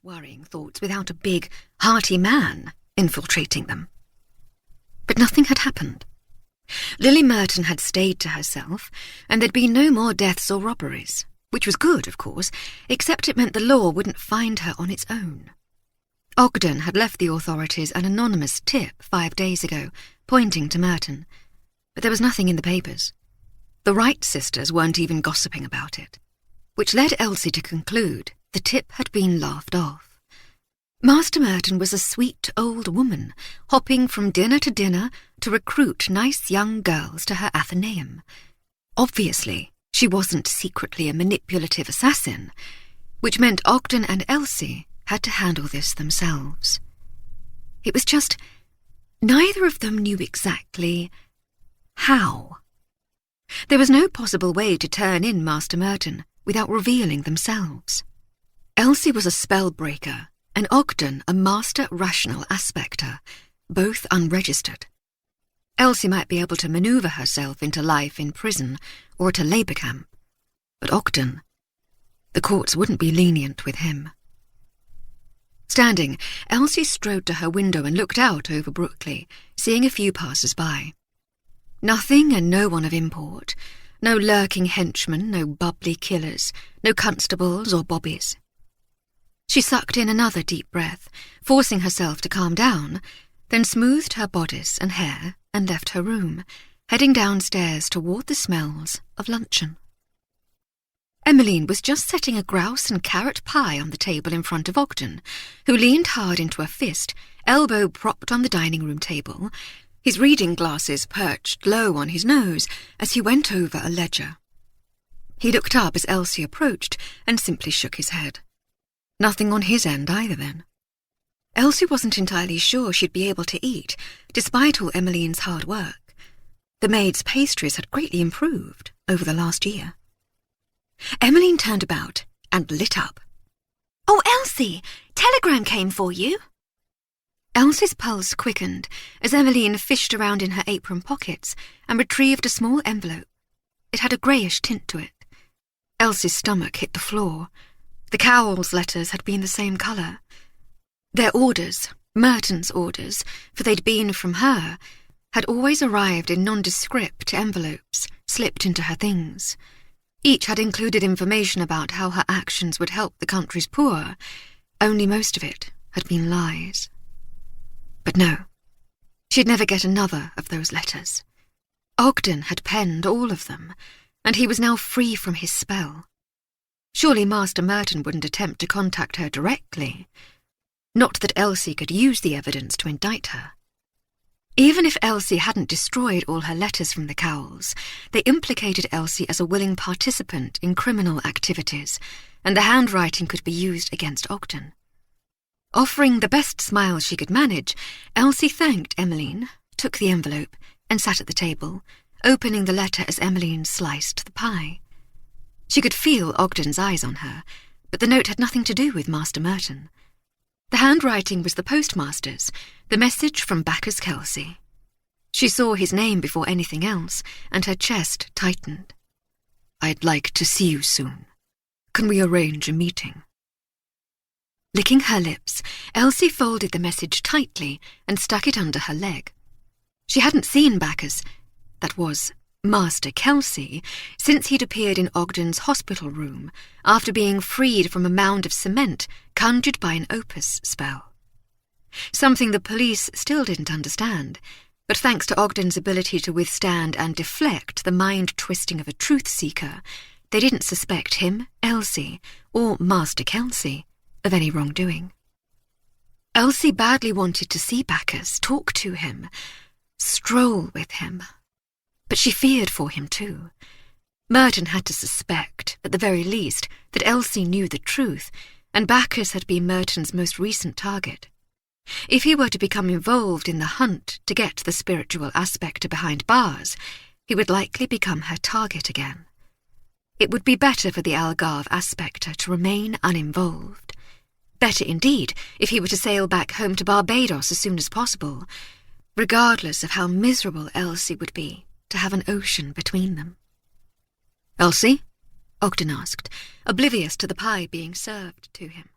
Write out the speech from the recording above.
worrying thoughts without a big, hearty man infiltrating them. But nothing had happened. Lily Merton had stayed to herself, and there'd been no more deaths or robberies, which was good, of course, except it meant the law wouldn't find her on its own. Ogden had left the authorities an anonymous tip 5 days ago, pointing to Merton, but there was nothing in the papers. The Wright sisters weren't even gossiping about it, which led Elsie to conclude the tip had been laughed off. Master Merton was a sweet old woman, hopping from dinner to dinner to recruit nice young girls to her Athenaeum. Obviously, she wasn't secretly a manipulative assassin, which meant Ogden and Elsie had to handle this themselves. It was just, neither of them knew exactly how. There was no possible way to turn in Master Merton without revealing themselves. Elsie was a spellbreaker, and Ogden a master rational aspector, both unregistered. Elsie might be able to maneuver herself into life in prison or at a labour camp, but Ogden, the courts wouldn't be lenient with him. Standing, Elsie strode to her window and looked out over Brookley, seeing a few passers-by. Nothing and no one of import, no lurking henchmen, no bubbly killers, no constables or bobbies. She sucked in another deep breath, forcing herself to calm down, then smoothed her bodice and hair and left her room, heading downstairs toward the smells of luncheon. Emmeline was just setting a grouse and carrot pie on the table in front of Ogden, who leaned hard into a fist, elbow propped on the dining room table, his reading glasses perched low on his nose as he went over a ledger. He looked up as Elsie approached and simply shook his head. Nothing on his end either, then. Elsie wasn't entirely sure she'd be able to eat, despite all Emmeline's hard work. The maid's pastries had greatly improved over the last year. Emmeline turned about and lit up. "Oh, Elsie! Telegram came for you!" Elsie's pulse quickened as Emmeline fished around in her apron pockets and retrieved a small envelope. It had a greyish tint to it. Elsie's stomach hit the floor. The Cowles letters had been the same colour. Their orders, Merton's orders, for they'd been from her, had always arrived in nondescript envelopes slipped into her things. Each had included information about how her actions would help the country's poor, only most of it had been lies. But no, she'd never get another of those letters. Ogden had penned all of them, and he was now free from his spell. Surely Master Merton wouldn't attempt to contact her directly. Not that Elsie could use the evidence to indict her. Even if Elsie hadn't destroyed all her letters from the Cowles, they implicated Elsie as a willing participant in criminal activities, and the handwriting could be used against Ogden. Offering the best smile she could manage, Elsie thanked Emmeline, took the envelope, and sat at the table, opening the letter as Emmeline sliced the pie. She could feel Ogden's eyes on her, but the note had nothing to do with Master Merton. The handwriting was the postmaster's, the message from Bacchus Kelsey. She saw his name before anything else, and her chest tightened. "I'd like to see you soon. Can we arrange a meeting?" Licking her lips, Elsie folded the message tightly and stuck it under her leg. She hadn't seen Bacchus, that was, Master Kelsey, since he'd appeared in Ogden's hospital room after being freed from a mound of cement conjured by an opus spell. Something the police still didn't understand, but thanks to Ogden's ability to withstand and deflect the mind-twisting of a truth-seeker, they didn't suspect him, Elsie, or Master Kelsey of any wrongdoing. Elsie badly wanted to see Bacchus, talk to him, stroll with him. But she feared for him too. Merton had to suspect, at the very least, that Elsie knew the truth, and Bacchus had been Merton's most recent target. If he were to become involved in the hunt to get the spiritual aspector behind bars, he would likely become her target again. It would be better for the Algarve aspector to remain uninvolved. Better indeed if he were to sail back home to Barbados as soon as possible, regardless of how miserable Elsie would be to have an ocean between them. "Elsie?" Ogden asked, oblivious to the pie being served to him.